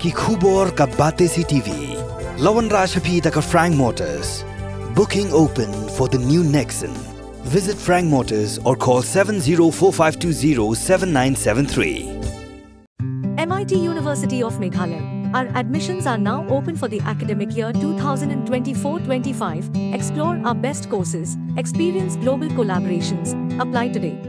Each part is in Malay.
ki khubor ka bate si TV. Lawan Rashaphi da ka Frank Motors. Booking open for the new Nexon. Visit Frank Motors or call 7045207973. MIT University of Meghalaya. Our admissions are now open for the academic year 2024-25. Explore our best courses. Experience global collaborations. Apply today.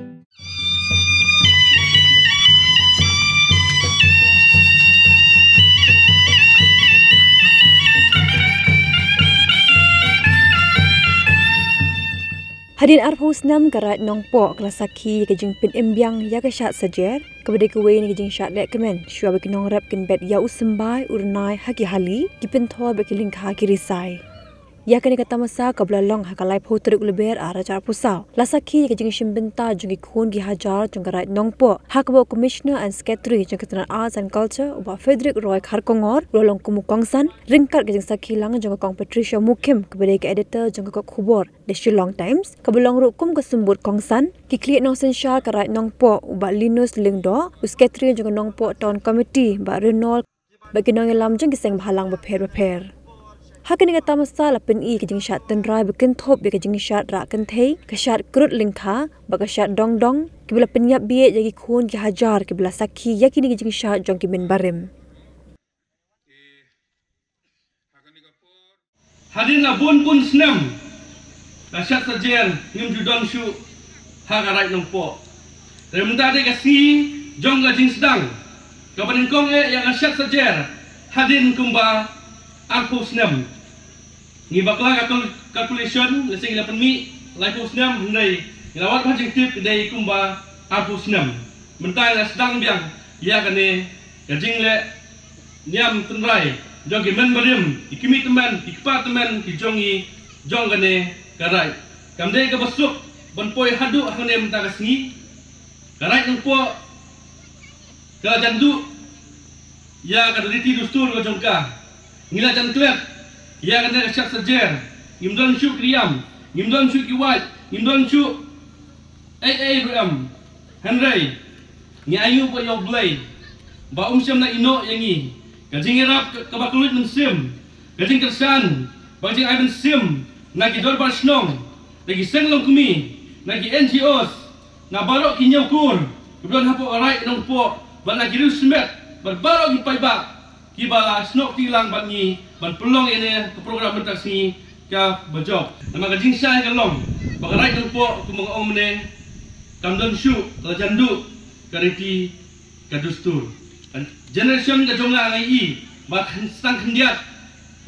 Hadin arhus nam karat Nongpoh kelasaki kejing Pynim ya ke Shad Sajer kepada kuwe ni kejing Shad lek kemen Shwa bagi nongrap ken bet ya Symbai Rnai haki hali dipentho bagi lingkha ki risai ya kene kata masa kabla long hakalai photruk leber ara jar pusau lasaki kejing shimbenta jungi khun gi hajar jung karat Nongpoh hakbo commissioner and secretary jung katana arts and culture uba Frederick Roy Kharkongor rolong kumukongsan ringkat kejing sakhi lang jung kong Patricia Mukim kepada ke editor jung kok khubor The Shillong Times, kabulong rukum kesembut kongsan, kikliat nong sensyal karat Nongpoh, ubat Linus Lingdo, usketri juga Nongpoh Town Committee, ubat Rnai, bagi nong ilam jeng kiseng bahalang berper-berper. Hakan ni kata masa lapen i kejing Shad tenrai berkentop, kejing Shad rak kentai, ke Shad kerut lingka, bagi Shad dong-dong, kibula penyap biak jagi khun ki hajar, kibula sakhi, yakini kejing Shad jong kimin barim. Hadin labun pun senam. Shad Sajer ngim judon syu hagarai Nongpoh. Dari muda de kasi jong gajing sedang. Kapan kong yang Shad Sajer hadin kumba arpus nem. Ngi bakla calculation lesing 8 mi laipus nem ndai ngawat hajing tip dei kumba arpus nem. Mentai la sedang biang ya kane gajing le niam tenrai jong kimen barim ikimi teman ikpa teman ki jongi jong kane karai kamde ke besuk bonpoi hadu hane menta kasngi karai Nongpoh ka jandu ya kadriti dustur ko jongka ngila jan klet ya kana Shad Sajer ngimdon syu kriam ngimdon syu kiwat ngimdon syu ram Henry ngi ayu po yo blay ba syam na ino yangi kajing irap ka bakulit ng sim kajing kersan bajing ay sim nagi dor pasnong lagi senglong kumi nagi NGOs na barok kinyaw kur kemudian hapo arai Nongpoh ban lagi rusmet ban barok ipaiba kibala snok tilang ban ni ban pelong ini ke program mentasi ka bajok nama gajing syai kalong bagarai Nongpoh kumong omne kamdon syu la jandu kariti kadustur generation ka jonga ngai ba stang khendiat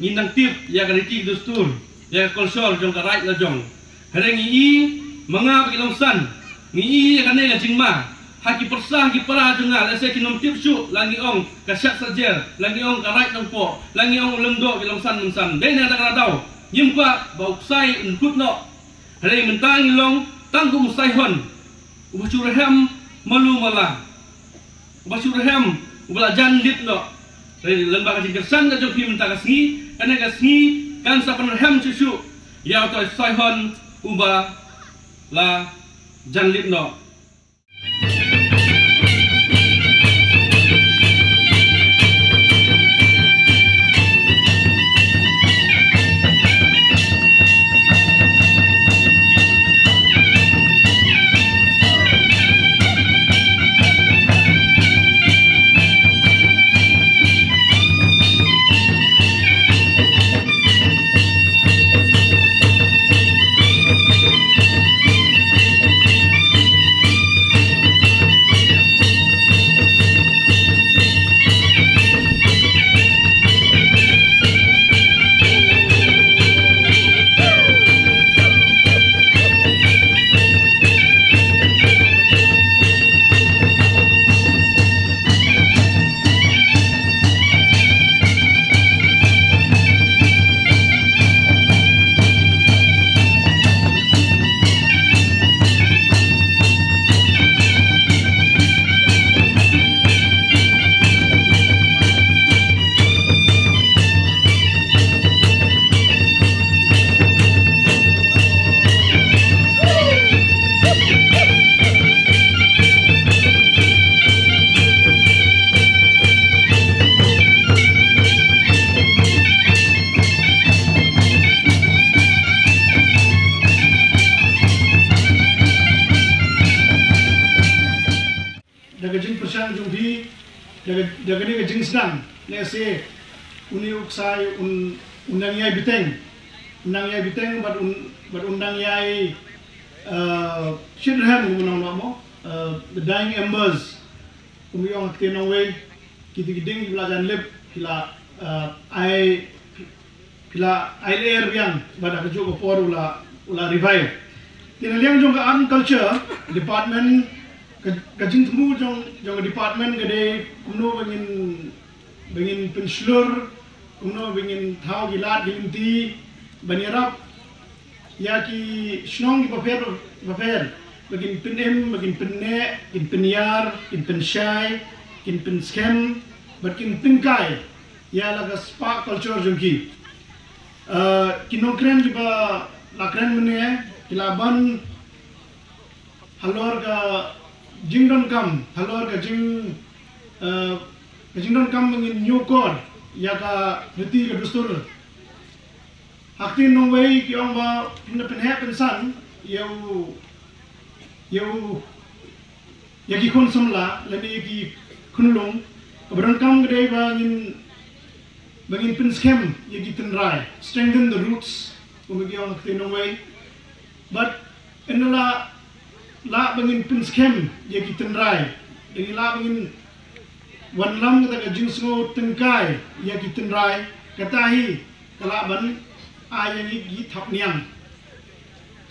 ngindang tip ya kariti dustur ya kolsor jong karai la jong hereng i manga bagi longsan ni i kane la jingma haki persah ki para jonga la se kinom tip su langi ong ka Shad Sajer langi ong karai Nongpoh langi ong lemdo ki longsan mensan be na dang radau yim kwa bau sai unkut no hereng mentang long tangkum sai hon ubacurhem malu mala ubacurhem ubalajan lit no lembaga jingkersan ka jong ki mentang kasngi kana kasngi kan sa penerhem cucu ya atau saihon uba la janlit no. jaga ni ke jing sedang let's say uni uksai undang yai biteng but undang yai shirham gunang mo the dying embers umiyong tinong way kita giding belajan lip pila ai air yang pada kejuk por ula revive tinaliang jong ka culture department kajing temu jong department gede kumno bengin penslur kumno bengin thau gilat gilinti banirap ya ki snong ki paper begin penem begin penne in penyar in pensyai in penskem begin pengkai ya laga spark culture jongki kinongkren juga lakren mene kilaban halor ka jingdon kam halor ka jingdon kam mengin nyokor ya ka reti ka dustur hakti nongwei ki ong ba pinhe pensan yau ya ki kon samla lani ki kunlong kabran kam gede bangin pinskem ya ki tenrai strengthen the roots umagi ong hakti nongwei but enala la bangin pinskem ya ki tenrai dengan la bangin wanlam kata ka jingsngo tengkai ya ki tenrai katahi kalaban ayang gi thapniang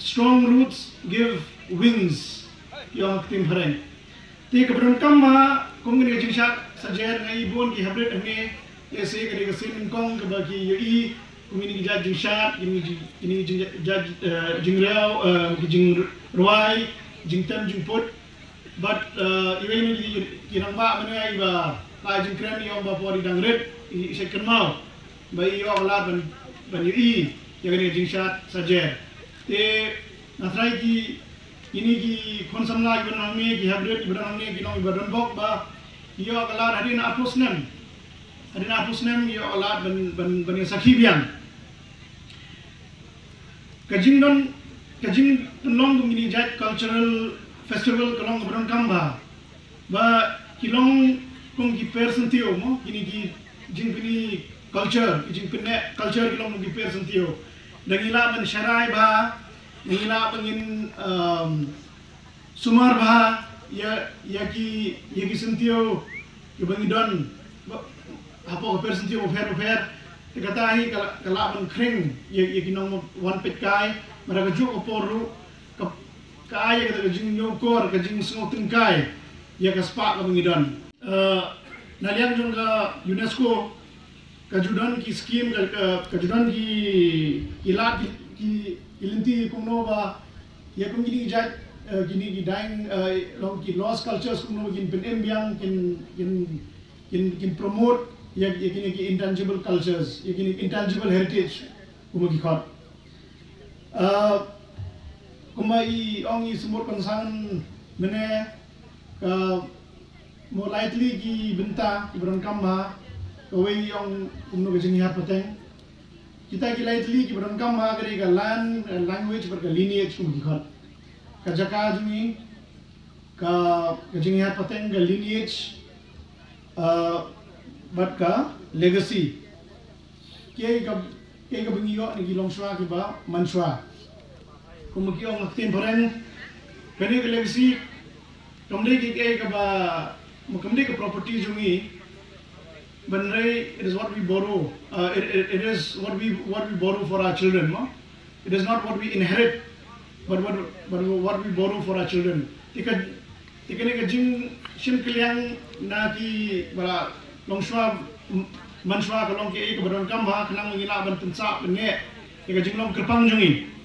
strong roots give wings yang tim hareng ti kabron kamma kongni jingsha sajer ngai bon ki habret ane ese ke sin kong ke bagi yi kongni jaj jingsha ini jaj jingrao jing roi jingtam jingpot but even ni kirang ba mane ba la jingkran yang ba pori dangret i sekenmau bai yo la ban yi yang ni jingsha sajer te natrai ki ini ki konsamla ki benang ni ki habret ki benang ni ki nong badan bok ba yo kala hadin apusnem yo ala ban sakhi biang kajing penong ini jat cultural festival kalong berang kamba ba kilong kong ki persentio mo ini ki jing pini culture kilong ki persentio dangila ban syarai ba dangila pengin sumar ba ya ki sentio ki bangidon apa persentio ofer katahi kala ban kring ya ki nong one pit kai mara juk oporu kaya kata jing nyokor ke jing semua tengkai ya ke spak ke bangidon nalian jong ke UNESCO kajudan ki skim kajudan ki ilat ki ilinti kumno ba ya kum gini jat gini ki daing long ki lost cultures kumno gin pen biang kin promote ya gini ki intangible cultures ya gini intangible heritage kumno ki khot kumai ongi semut konsan mene more lightly ki benta ki berangkam ma kawai ong kumno ke jingi hat pateng kita ki lightly ki berangkam ma kari ka language ber ka lineage kum ki khot ka jaka jingi ka jingi hat pateng ka lineage but ka legacy ke ka bengi yo ni ki long shwa ki ba man shwa kumukiong naktin pareng kani ke legacy kamde ki ke ba kamde ke property jungi banrai it is what we borrow it is what we borrow for our children no it is not what we inherit but what we borrow for our children tikane ke jing shin kliang na ki bala longshwa manshwa ka long ke baron kam ha khnang ngila ban pensa penne ke jing long kerpang jungi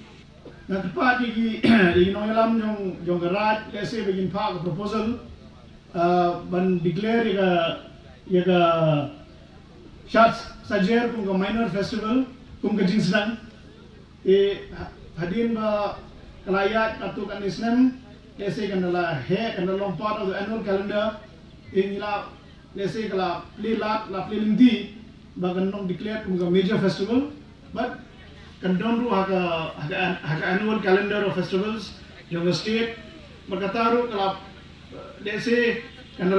na tepat di nongelam jong gerat kese begin pak proposal ban declare ya Shad Sajer kum ka minor festival kum ka jing sedang hadin ba kalayat atau kan Islam kese kan la long part of the annual calendar nila kese kala lilat la linti ba kan nong declare kum ka major festival but Kandon ru haka annual calendar of festivals yang state berkataru kalau let's say kan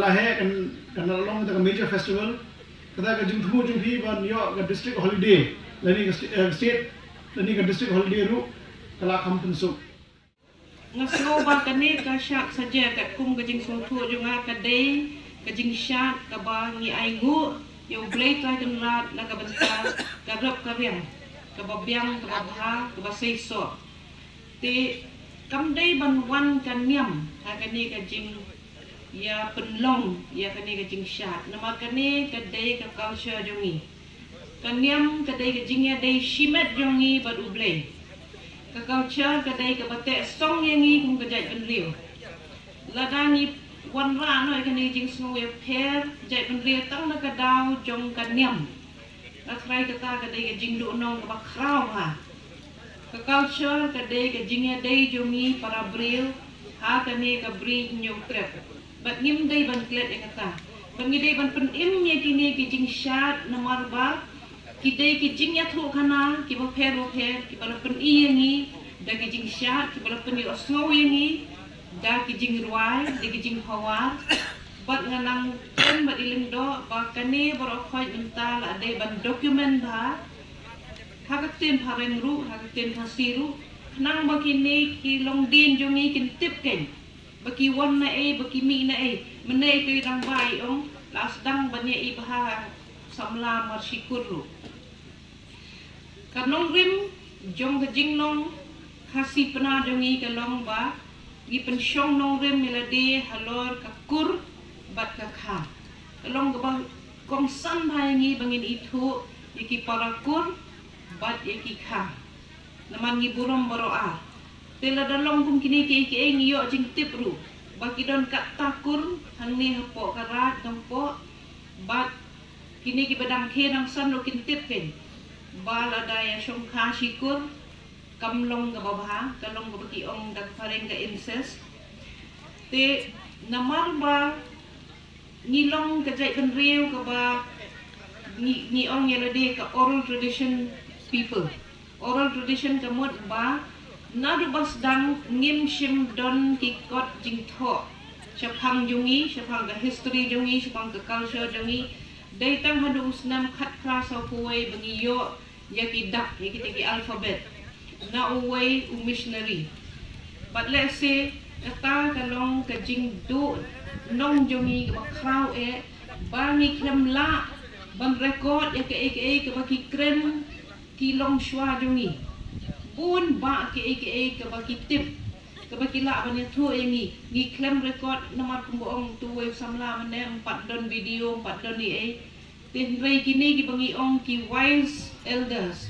karena along with the major festival kata ka jing thu jing phi ban yo ka district holiday lani ka state lani ka district holiday ru kala kham pun su ngaslo ba kani ka syak saja kat kum ka jing sung thu junga ka dei ka jing Shad ka ba ngi ai ngu yo blai ta kan rat la ka banta ka rap ka riang ka ba biang ka ba bha ka ba sei so ti kam dei ban wan kan niam ha kani ka jing ya penlong ya kani ka jing Shad nama kani ka dei ka culture jungi kaniam ka dei ka jing ya dei shimet jungi ba du blai ka culture ka dei ka bate song yangi kum ka jai ban riu ladani wan ra noi kani jing snow ya per jai ban riu tang na ka dau jong kaniam la krai ka ta ka dei ka jing du nong ka ba krau ha ka culture ka dei ka jing ya dei jungi para bril ha kani ka bri nyu trep bat ngim dei ban klet ya kata ban ngi dei ban pen im ya kini ki jing Shad namar ba ki dei ki jing ya thu khana ki ba pher ki ba pen I yangi da ki jing Shad ki ba pen yo snow yangi da ki jing Rnai da ki jing hawa bat nganang ken ba iling do ba kani boro khoi mental ade ban document ba ha ka tin phareng ru ha ka tin phasiru nang ba kini ki long din jongi kin tip ken baki wan na baki mi na menai tu dang bai ong las dang banya I baha samla mar shikuru kanong rim jong ka jing nong khasi pena jongi ka long ba gi pen shong nong rim melade halor ka kur bat ka kha long ka ba kong san bai ngi bangin itu yaki para kur bat yaki kha naman ngi burom boroa tela dalong kum kini ke ngi yo jing tip ru baki don kat takur hanni hapo karat Nongpoh bat kini ki badang khe nang san lo kin tip ken bala daya shong kha shikur kamlong ga babha kalong ga baki ong dak fareng ga incest te namar ba ngilong ka jai kan riu ka ba ni ong yelade ka oral tradition people oral tradition ka mod ba nadu bas dang ngim shim don ki kot jing tho shapang jungi shapang ka history jungi shapang ka culture jungi dai tang hadu usnam khat pra sa puai bangi yo yaki dak yaki teki alphabet na uway missionary but let's say kata kalong ka jing do nong jungi ka kraw bangi klem la ban record yaki ka baki kren kilong Shwa jungi pun ba ke ka baki tip ka baki la ban thu yangi ni claim record nomor kumboong tuwe samla mane 4 don video 4 don ni tin rei kini ki bangi ong ki wise elders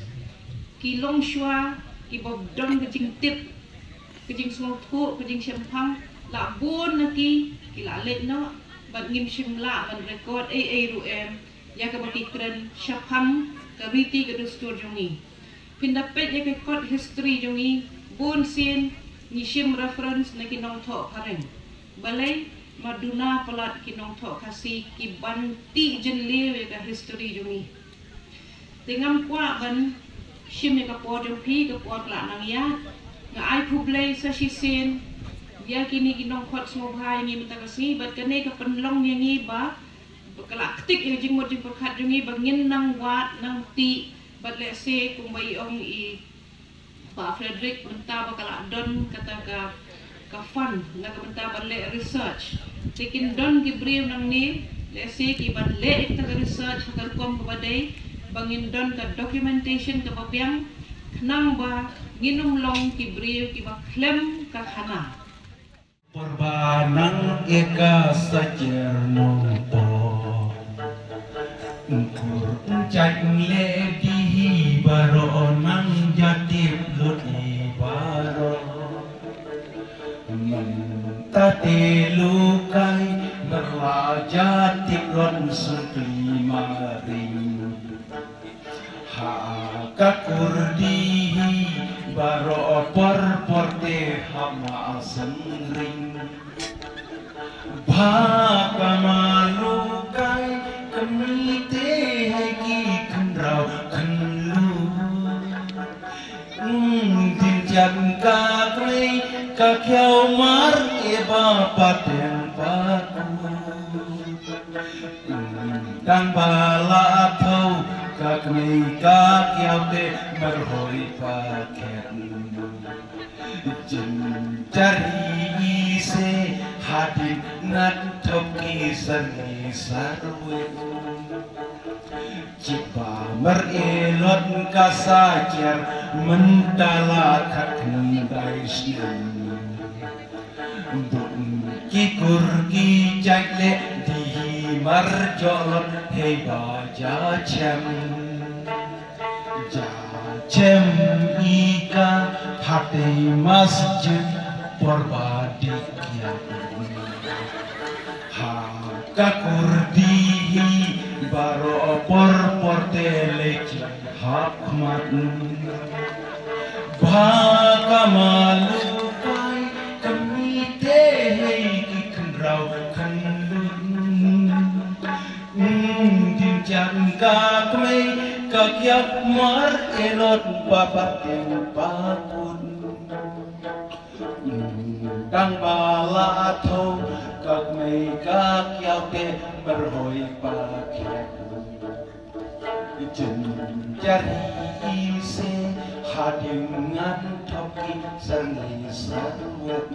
ki long Shwa ki bob don ke jing tip ke jing small thu ke jing champang la bon na ki la let no ban ngim shim la ban record ru ya ka baki tren shapang ka riti ke dustur jungi pindapet ya ke kot history jungi bon sin ni shim reference na kinong tho pareng balai maduna palat kinong tho kasi ki banti jenle ya ka history jungi tengam kwa ban shim ya ka po jong pi ka po la nang ya nga ai public sa shisen ya kini kinong kot smo bhai ni mata kasi bat kane ka penlong yangi ba bakala aktik ya jing mo jing perkhat jungi bangin nang wat nang ti but let's say kung may ong pa Frederick menta bakala don kata ka fund na menta balle research tikin don gibriw nang ni let's say ki ban le ita ka research hakar kom baday bangin don ka documentation ka babyang nang ba nginum long gibriw ki ba klem ka khana perbanang eka Sajer Nongpoh ukur cak ledi baro nang jatib ludi baro mentate lukai berlaja tikron sutli maring hakakur dihi baro porte hama sengring baka malukai kemite hagi kenrau kenlu tinjan kakri kakyau mar eba paten patu Đang bala thâu các mây các kéo tê mar hồi và kẹt Jin cari se hadir nat toki sani sarwe Cipa merelot kasajar mentala kakendai sian Kikur ki jagle di marjolot hei baja cem ika hati masjid porbadik ya kakur dihi baro por teleki hakmat baka malukai kamite hei kikenrau kanlun Dinjan kakmei kakyap mar elot babat yang bakun Dang bala thâu kakmei kakyap te berhoi pakyat Jen jari ise hadingan toki sangi sarwet